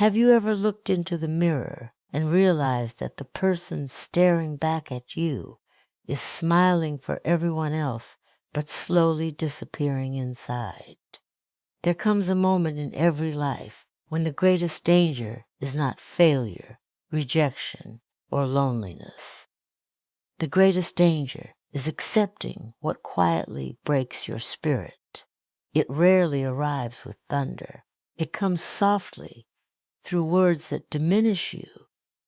Have you ever looked into the mirror and realized that the person staring back at you is smiling for everyone else but slowly disappearing inside? There comes a moment in every life when the greatest danger is not failure, rejection, or loneliness. The greatest danger is accepting what quietly breaks your spirit. It rarely arrives with thunder. It comes softly through words that diminish you,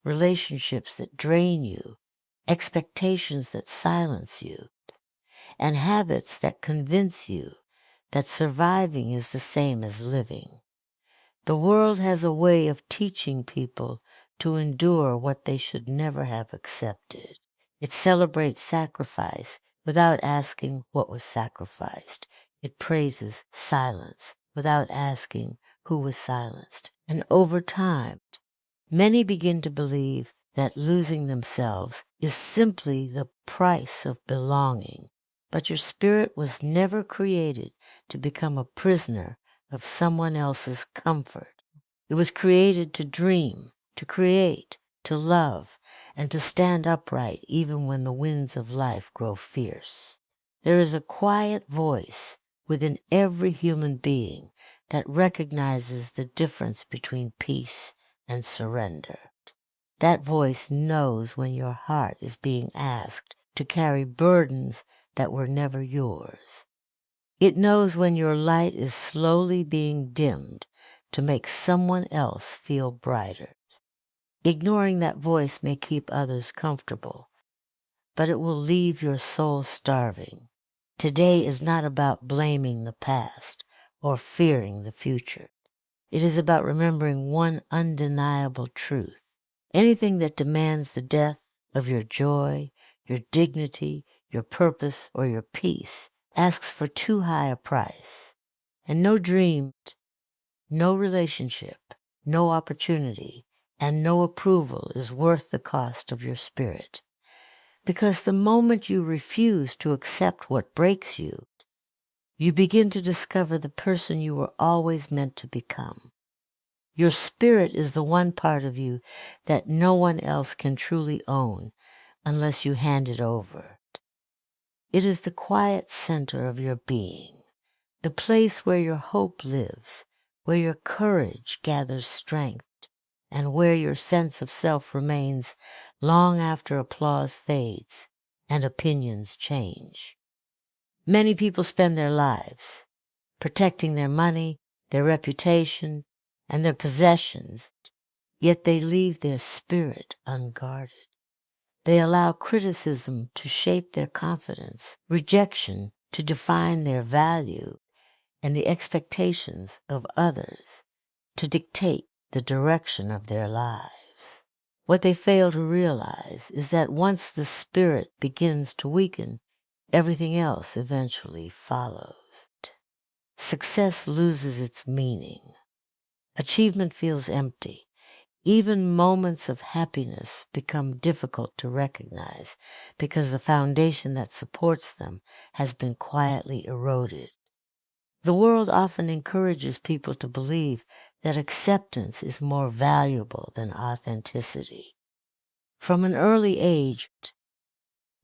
relationships that drain you, expectations that silence you, and habits that convince you that surviving is the same as living. The world has a way of teaching people to endure what they should never have accepted. It celebrates sacrifice without asking what was sacrificed. It praises silence without asking who was silenced. And over time, many begin to believe that losing themselves is simply the price of belonging. But your spirit was never created to become a prisoner of someone else's comfort. It was created to dream, to create, to love, and to stand upright even when the winds of life grow fierce. There is a quiet voice within every human being that recognizes the difference between peace and surrender. That voice knows when your heart is being asked to carry burdens that were never yours. It knows when your light is slowly being dimmed to make someone else feel brighter. Ignoring that voice may keep others comfortable, but it will leave your soul starving. Today is not about blaming the past or fearing the future. It is about remembering one undeniable truth. Anything that demands the death of your joy, your dignity, your purpose, or your peace asks for too high a price. And no dream, no relationship, no opportunity, and no approval is worth the cost of your spirit. Because the moment you refuse to accept what breaks you, you begin to discover the person you were always meant to become. Your spirit is the one part of you that no one else can truly own unless you hand it over. It is the quiet center of your being, the place where your hope lives, where your courage gathers strength, and where your sense of self remains long after applause fades and opinions change. Many people spend their lives protecting their money, their reputation, and their possessions, yet they leave their spirit unguarded. They allow criticism to shape their confidence, rejection to define their value, and the expectations of others to dictate the direction of their lives. What they fail to realize is that once the spirit begins to weaken, everything else eventually follows. Success loses its meaning. Achievement feels empty. Even moments of happiness become difficult to recognize because the foundation that supports them has been quietly eroded. The world often encourages people to believe that acceptance is more valuable than authenticity. From an early age,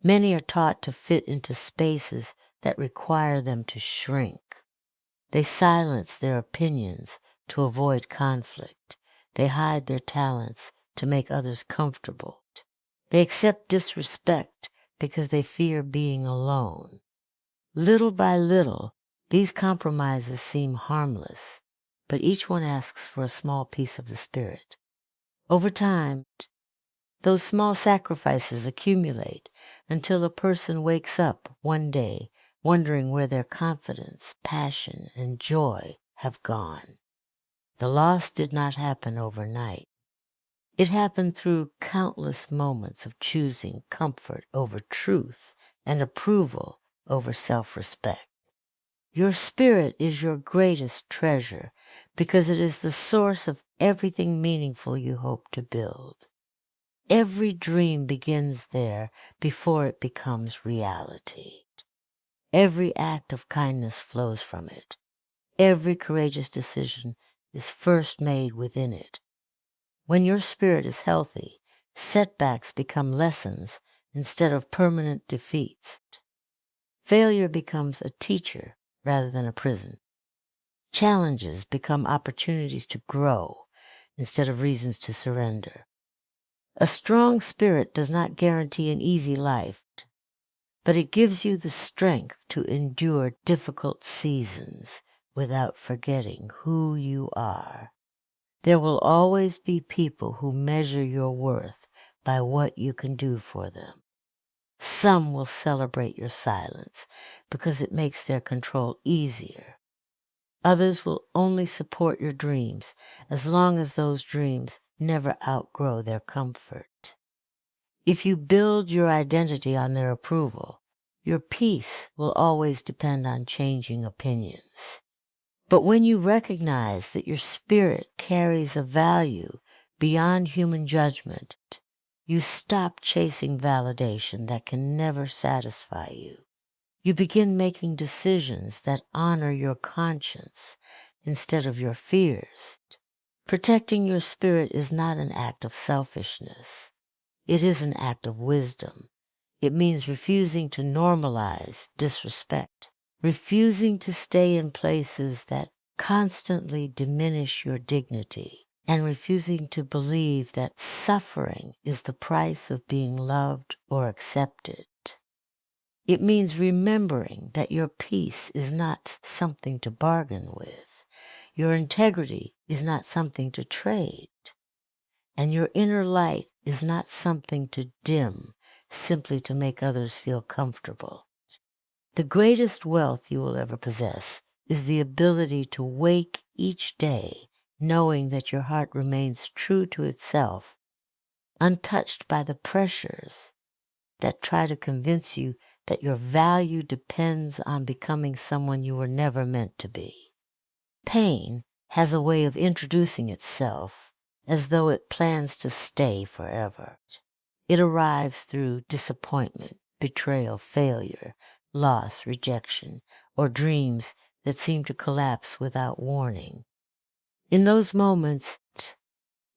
many are taught to fit into spaces that require them to shrink. They silence their opinions to avoid conflict. They hide their talents to make others comfortable. They accept disrespect because they fear being alone. Little by little, these compromises seem harmless, but each one asks for a small piece of the spirit. Over time, those small sacrifices accumulate until a person wakes up one day wondering where their confidence, passion, and joy have gone. The loss did not happen overnight. It happened through countless moments of choosing comfort over truth and approval over self-respect. Your spirit is your greatest treasure because it is the source of everything meaningful you hope to build. Every dream begins there before it becomes reality. Every act of kindness flows from it. Every courageous decision is first made within it When your spirit is healthy, setbacks become lessons instead of permanent defeats. Failure becomes a teacher rather than a prison. Challenges become opportunities to grow instead of reasons to surrender. A strong spirit does not guarantee an easy life, but it gives you the strength to endure difficult seasons without forgetting who you are. There will always be people who measure your worth by what you can do for them. Some will celebrate your silence because it makes their control easier. Others will only support your dreams as long as those dreams never outgrow their comfort. If you build your identity on their approval, your peace will always depend on changing opinions. But when you recognize that your spirit carries a value beyond human judgment, you stop chasing validation that can never satisfy you. You begin making decisions that honor your conscience instead of your fears. Protecting your spirit is not an act of selfishness. It is an act of wisdom. It means refusing to normalize disrespect, refusing to stay in places that constantly diminish your dignity, and refusing to believe that suffering is the price of being loved or accepted. It means remembering that your peace is not something to bargain with. Your integrity is not something to trade. And your inner light is not something to dim simply to make others feel comfortable. The greatest wealth you will ever possess is the ability to wake each day knowing that your heart remains true to itself, untouched by the pressures that try to convince you that your value depends on becoming someone you were never meant to be. Pain has a way of introducing itself as though it plans to stay forever. It arrives through disappointment, betrayal, failure, loss, rejection, or dreams that seem to collapse without warning. In those moments,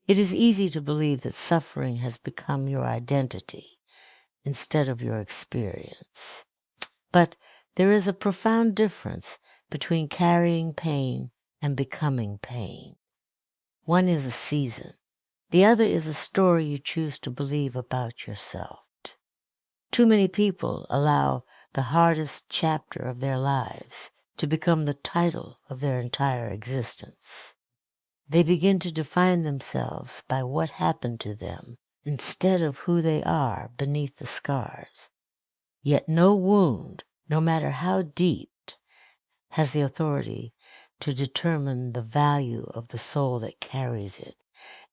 it is easy to believe that suffering has become your identity instead of your experience. But there is a profound difference between carrying pain and becoming pain. One is a season. The other is a story you choose to believe about yourself. Too many people allow the hardest chapter of their lives to become the title of their entire existence. They begin to define themselves by what happened to them instead of who they are beneath the scars. Yet no wound, no matter how deep, has the authority to determine the value of the soul that carries it.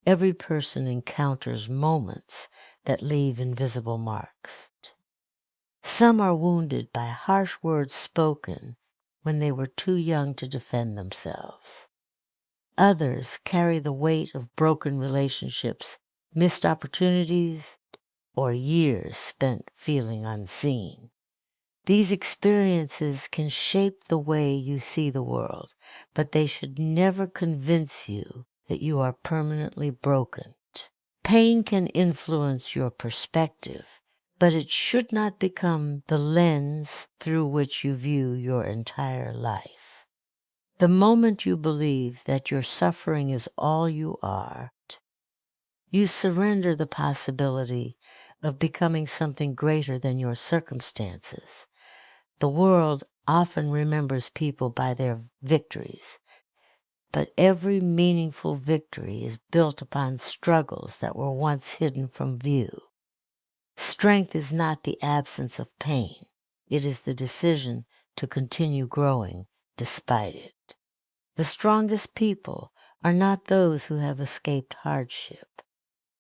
Every person encounters moments that leave invisible marks. Some are wounded by harsh words spoken when they were too young to defend themselves. Others carry the weight of broken relationships, missed opportunities, or years spent feeling unseen. These experiences can shape the way you see the world, but they should never convince you that you are permanently broken. Pain can influence your perspective, but it should not become the lens through which you view your entire life. The moment you believe that your suffering is all you are, you surrender the possibility of becoming something greater than your circumstances. The world often remembers people by their victories, but every meaningful victory is built upon struggles that were once hidden from view. Strength is not the absence of pain. It is the decision to continue growing despite it. The strongest people are not those who have escaped hardship.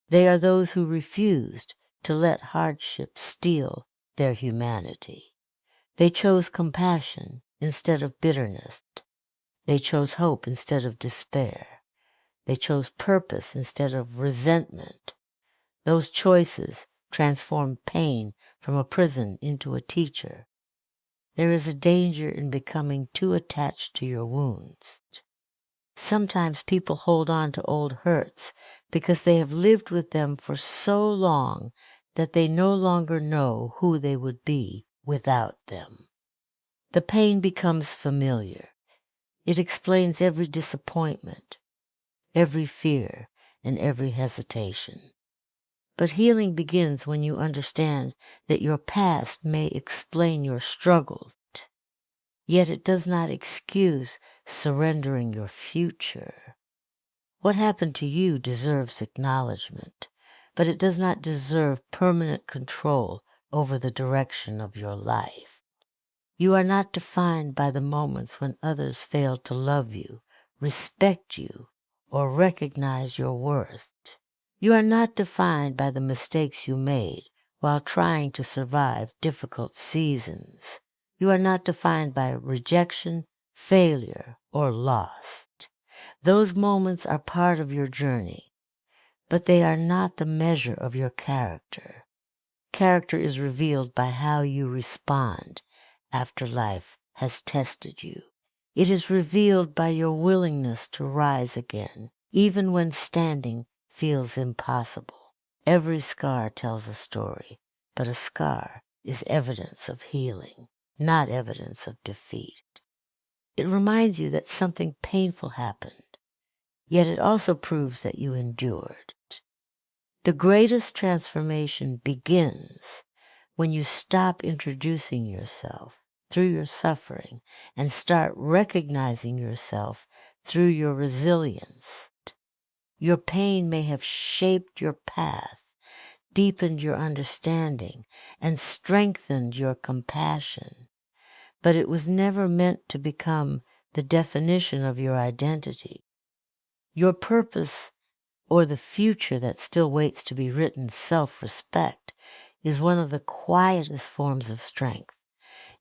They are those who refused to let hardship steal their humanity. They chose compassion instead of bitterness. They chose hope instead of despair. They chose purpose instead of resentment. Those choices transformed pain from a prison into a teacher. There is a danger in becoming too attached to your wounds. Sometimes people hold on to old hurts because they have lived with them for so long that they no longer know who they would be without them. The pain becomes familiar. It explains every disappointment, every fear, and every hesitation. But healing begins when you understand that your past may explain your struggles, yet it does not excuse surrendering your future. What happened to you deserves acknowledgement, but it does not deserve permanent control over the direction of your life. You are not defined by the moments when others fail to love you, respect you, or recognize your worth. You are not defined by the mistakes you made while trying to survive difficult seasons. You are not defined by rejection, failure, or loss. Those moments are part of your journey, but they are not the measure of your character. Character is revealed by how you respond after life has tested you. It is revealed by your willingness to rise again, even when standing feels impossible. Every scar tells a story, but a scar is evidence of healing, not evidence of defeat. It reminds you that something painful happened, yet it also proves that you endured. The greatest transformation begins when you stop introducing yourself through your suffering and start recognizing yourself through your resilience. Your pain may have shaped your path, deepened your understanding, and strengthened your compassion, but it was never meant to become the definition of your identity. Your purpose, or the future that still waits to be written, self-respect, is one of the quietest forms of strength,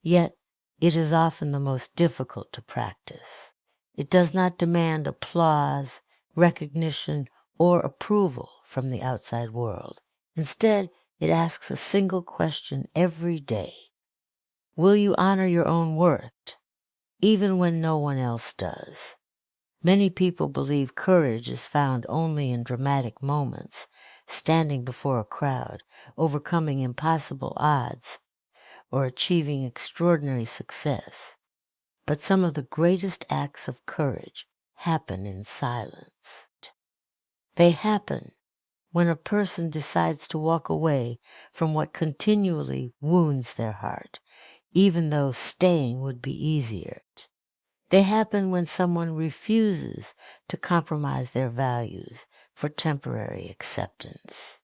yet it is often the most difficult to practice. It does not demand applause, recognition, or approval from the outside world. Instead, it asks a single question every day. Will you honor your own worth, even when no one else does? Many people believe courage is found only in dramatic moments, standing before a crowd, overcoming impossible odds, or achieving extraordinary success. But some of the greatest acts of courage happen in silence. They happen when a person decides to walk away from what continually wounds their heart, even though staying would be easier. They happen when someone refuses to compromise their values for temporary acceptance.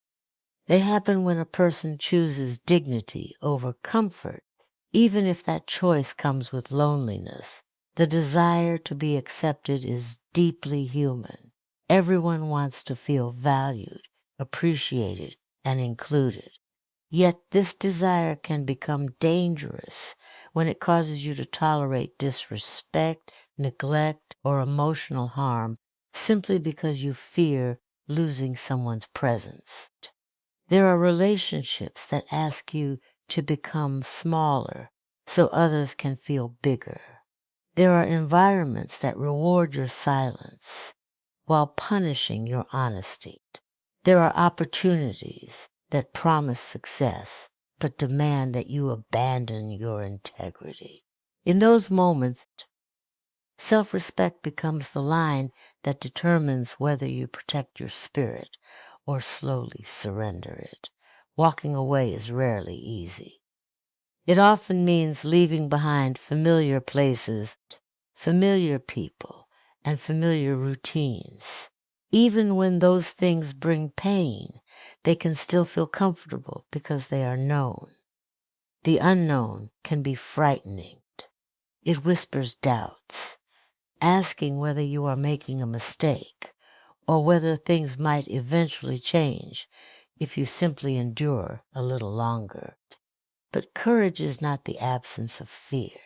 They happen when a person chooses dignity over comfort, even if that choice comes with loneliness. The desire to be accepted is deeply human. Everyone wants to feel valued, appreciated, and included. Yet this desire can become dangerous when it causes you to tolerate disrespect, neglect, or emotional harm simply because you fear losing someone's presence. There are relationships that ask you to become smaller so others can feel bigger. There are environments that reward your silence while punishing your honesty. There are opportunities that promise success but demand that you abandon your integrity. In those moments, self-respect becomes the line that determines whether you protect your spirit or slowly surrender it. Walking away is rarely easy. It often means leaving behind familiar places, familiar people, and familiar routines. Even when those things bring pain, they can still feel comfortable because they are known. The unknown can be frightening. It whispers doubts, asking whether you are making a mistake or whether things might eventually change if you simply endure a little longer. But courage is not the absence of fear.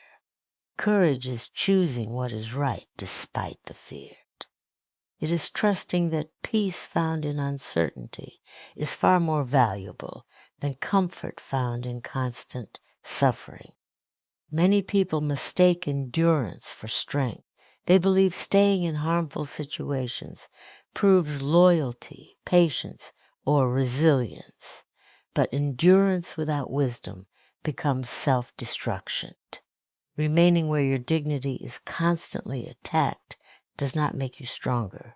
Courage is choosing what is right despite the fear. It is trusting that peace found in uncertainty is far more valuable than comfort found in constant suffering. Many people mistake endurance for strength, They believe staying in harmful situations proves loyalty, patience, or resilience. But endurance without wisdom becomes self-destruction. Remaining where your dignity is constantly attacked does not make you stronger.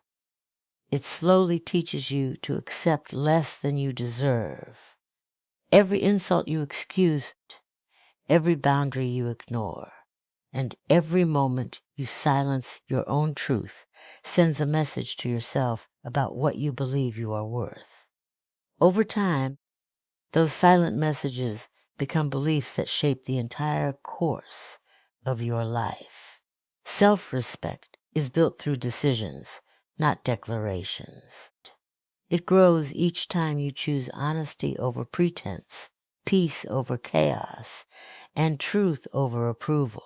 It slowly teaches you to accept less than you deserve. Every insult you excuse, every boundary you ignore, and every moment you silence your own truth sends a message to yourself about what you believe you are worth. Over time, those silent messages become beliefs that shape the entire course of your life. Self-respect is built through decisions, not declarations. It grows each time you choose honesty over pretense, peace over chaos, and truth over approval.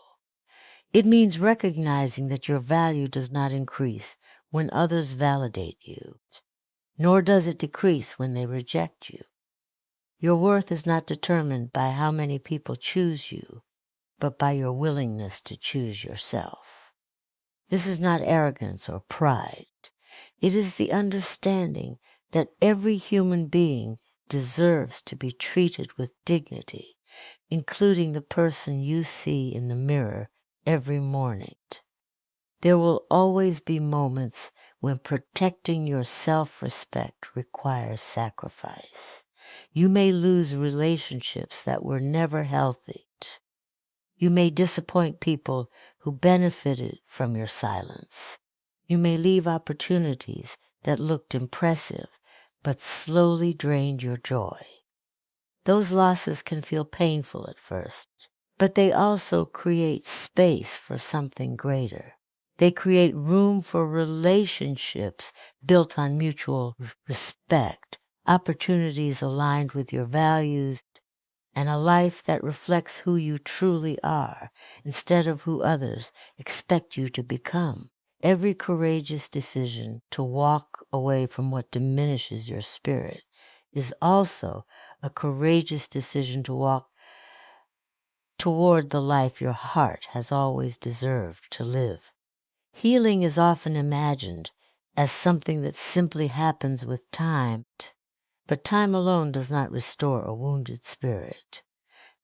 It means recognizing that your value does not increase when others validate you, nor does it decrease when they reject you. Your worth is not determined by how many people choose you, but by your willingness to choose yourself. This is not arrogance or pride. It is the understanding that every human being deserves to be treated with dignity, including the person you see in the mirror every morning. There will always be moments when protecting your self-respect requires sacrifice. You may lose relationships that were never healthy. You may disappoint people who benefited from your silence. You may leave opportunities that looked impressive but slowly drained your joy. Those losses can feel painful at first, but they also create space for something greater. They create room for relationships built on mutual respect, opportunities aligned with your values, and a life that reflects who you truly are instead of who others expect you to become. Every courageous decision to walk away from what diminishes your spirit is also a courageous decision to walk toward the life your heart has always deserved to live. Healing is often imagined as something that simply happens with time, but time alone does not restore a wounded spirit.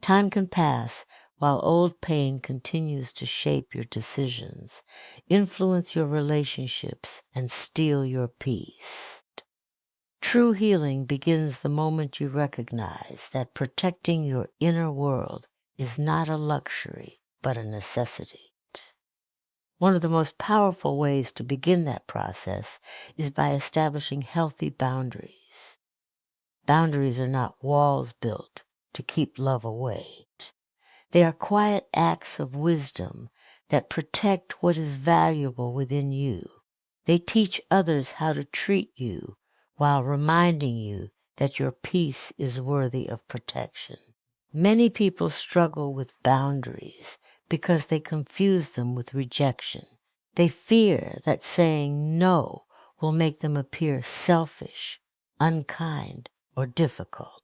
Time can pass while old pain continues to shape your decisions, influence your relationships, and steal your peace. True healing begins the moment you recognize that protecting your inner world is not a luxury, but a necessity. One of the most powerful ways to begin that process is by establishing healthy boundaries. Boundaries are not walls built to keep love away. They are quiet acts of wisdom that protect what is valuable within you. They teach others how to treat you while reminding you that your peace is worthy of protection. Many people struggle with boundaries because they confuse them with rejection. They fear that saying no will make them appear selfish, unkind, or difficult.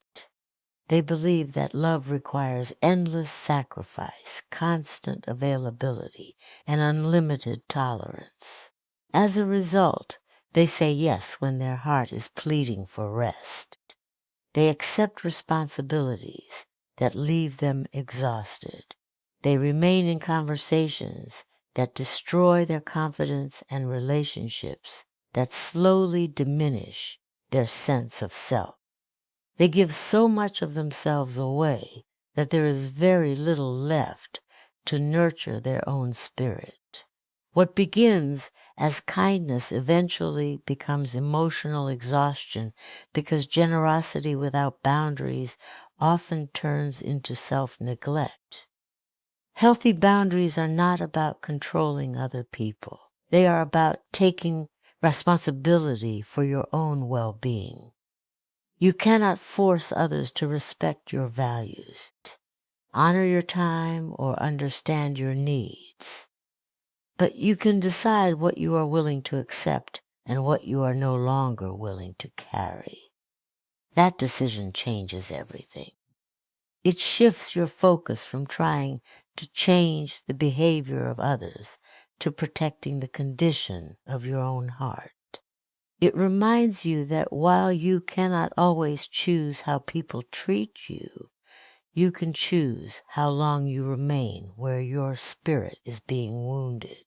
They believe that love requires endless sacrifice, constant availability, and unlimited tolerance. As a result, they say yes when their heart is pleading for rest. They accept responsibilities that leave them exhausted. They remain in conversations that destroy their confidence and relationships that slowly diminish their sense of self. They give so much of themselves away that there is very little left to nurture their own spirit. What begins as kindness eventually becomes emotional exhaustion because generosity without boundaries often turns into self-neglect. Healthy boundaries are not about controlling other people. They are about taking responsibility for your own well-being. You cannot force others to respect your values, honor your time, or understand your needs. But you can decide what you are willing to accept and what you are no longer willing to carry. That decision changes everything. It shifts your focus from trying to change the behavior of others to protecting the condition of your own heart. It reminds you that while you cannot always choose how people treat you, you can choose how long you remain where your spirit is being wounded.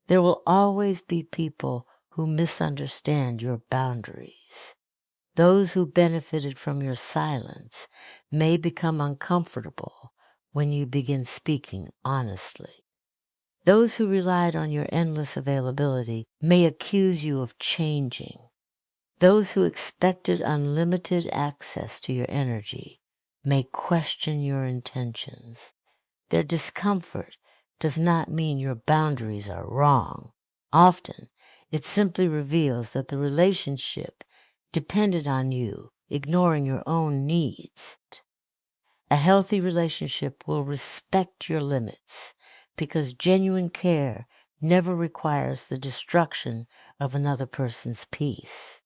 There will always be people who misunderstand your boundaries. Those who benefited from your silence may become uncomfortable when you begin speaking honestly. Those who relied on your endless availability may accuse you of changing. Those who expected unlimited access to your energy may question your intentions. Their discomfort does not mean your boundaries are wrong. Often, it simply reveals that the relationship depended on you ignoring your own needs. A healthy relationship will respect your limits because genuine care never requires the destruction of another person's peace.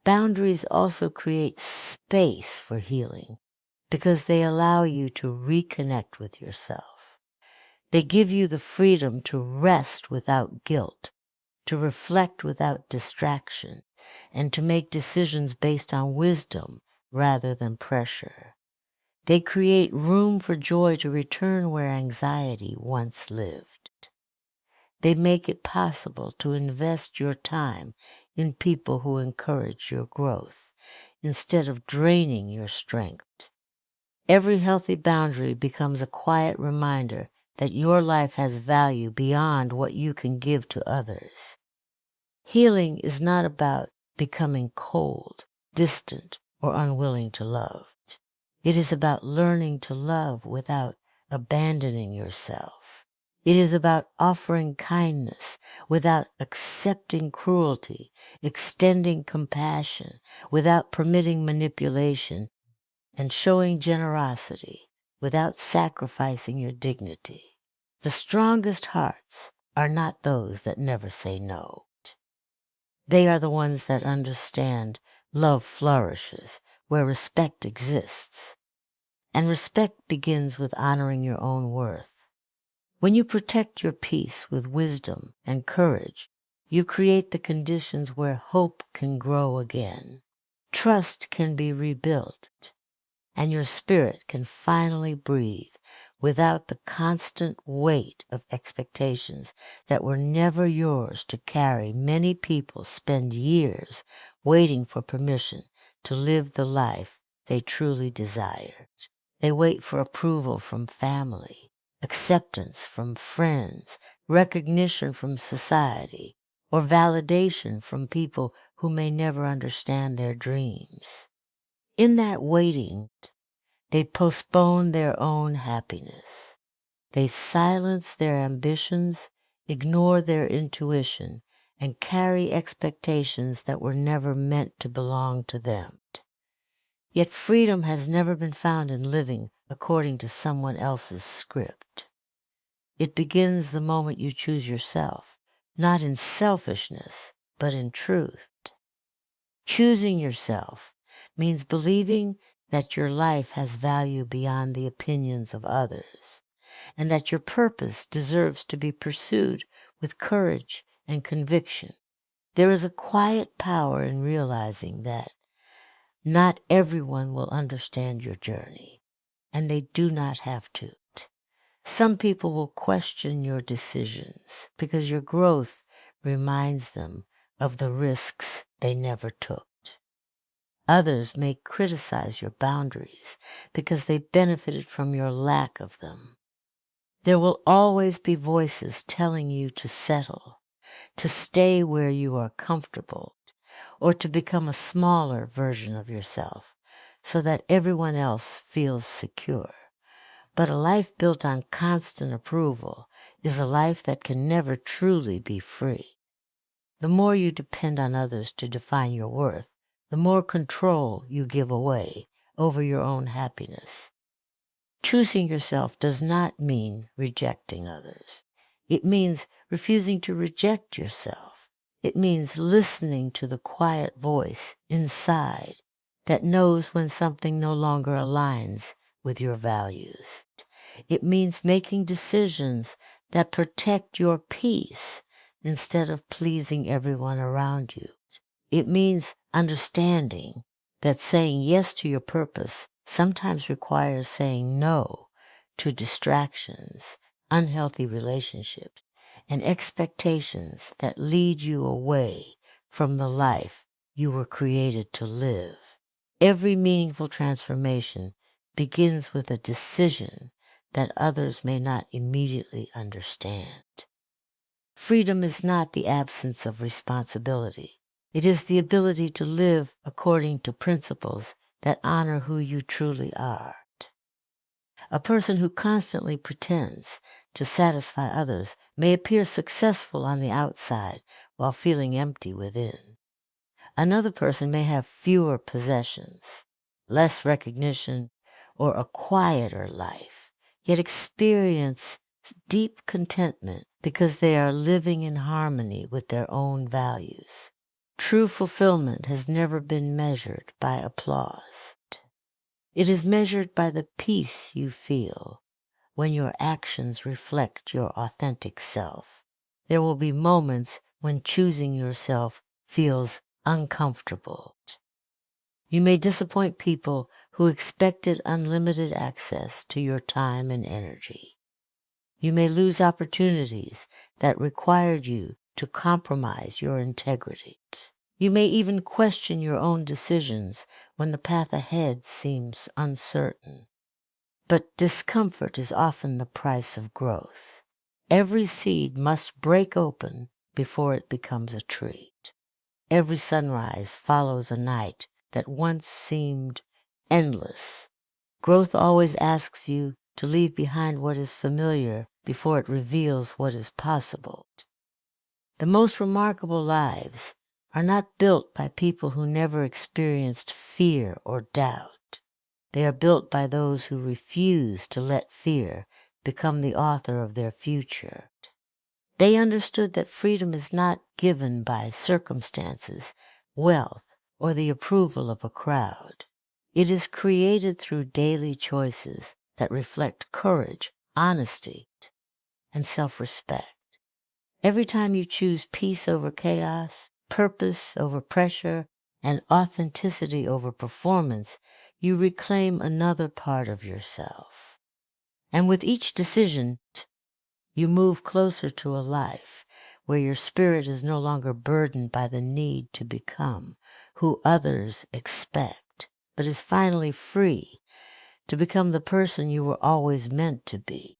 Boundaries also create space for healing because they allow you to reconnect with yourself. They give you the freedom to rest without guilt, to reflect without distraction, and to make decisions based on wisdom rather than pressure. They create room for joy to return where anxiety once lived. They make it possible to invest your time in people who encourage your growth instead of draining your strength. Every healthy boundary becomes a quiet reminder that your life has value beyond what you can give to others. Healing is not about becoming cold, distant, or unwilling to love. It is about learning to love without abandoning yourself. It is about offering kindness without accepting cruelty, extending compassion without permitting manipulation, and showing generosity without sacrificing your dignity. The strongest hearts are not those that never say no. They are the ones that understand love flourishes where respect exists. And respect begins with honoring your own worth. When you protect your peace with wisdom and courage, you create the conditions where hope can grow again. Trust can be rebuilt, and your spirit can finally breathe without the constant weight of expectations that were never yours to carry. Many people spend years waiting for permission to live the life they truly desired. They wait for approval from family, acceptance from friends, recognition from society, or validation from people who may never understand their dreams. In that waiting, they postpone their own happiness. They silence their ambitions, ignore their intuition, and carry expectations that were never meant to belong to them. Yet freedom has never been found in living according to someone else's script. It begins the moment you choose yourself, not in selfishness, but in truth. Choosing yourself means believing that your life has value beyond the opinions of others, and that your purpose deserves to be pursued with courage and conviction. There is a quiet power in realizing that not everyone will understand your journey, and they do not have to. Some people will question your decisions because your growth reminds them of the risks they never took. Others may criticize your boundaries because they benefited from your lack of them. There will always be voices telling you to settle, to stay where you are comfortable, or to become a smaller version of yourself so that everyone else feels secure. But a life built on constant approval is a life that can never truly be free. The more you depend on others to define your worth, the more control you give away over your own happiness. Choosing yourself does not mean rejecting others. It means refusing to reject yourself. It means listening to the quiet voice inside that knows when something no longer aligns with your values. It means making decisions that protect your peace instead of pleasing everyone around you. It means understanding that saying yes to your purpose sometimes requires saying no to distractions, unhealthy relationships, and expectations that lead you away from the life you were created to live. Every meaningful transformation begins with a decision that others may not immediately understand. Freedom is not the absence of responsibility. It is the ability to live according to principles that honor who you truly are. A person who constantly pretends to satisfy others may appear successful on the outside while feeling empty within. Another person may have fewer possessions, less recognition, or a quieter life, yet experience deep contentment because they are living in harmony with their own values. True fulfillment has never been measured by applause. It is measured by the peace you feel when your actions reflect your authentic self. There will be moments when choosing yourself feels uncomfortable. You may disappoint people who expected unlimited access to your time and energy. You may lose opportunities that required you to compromise your integrity. You may even question your own decisions when the path ahead seems uncertain. But discomfort is often the price of growth. Every seed must break open before it becomes a tree. Every sunrise follows a night that once seemed endless. Growth always asks you to leave behind what is familiar before it reveals what is possible. The most remarkable lives are not built by people who never experienced fear or doubt. They are built by those who refuse to let fear become the author of their future. They understood that freedom is not given by circumstances, wealth, or the approval of a crowd. It is created through daily choices that reflect courage, honesty, and self-respect. Every time you choose peace over chaos, purpose over pressure, and authenticity over performance, you reclaim another part of yourself. And with each decision, you move closer to a life where your spirit is no longer burdened by the need to become who others expect, but is finally free to become the person you were always meant to be.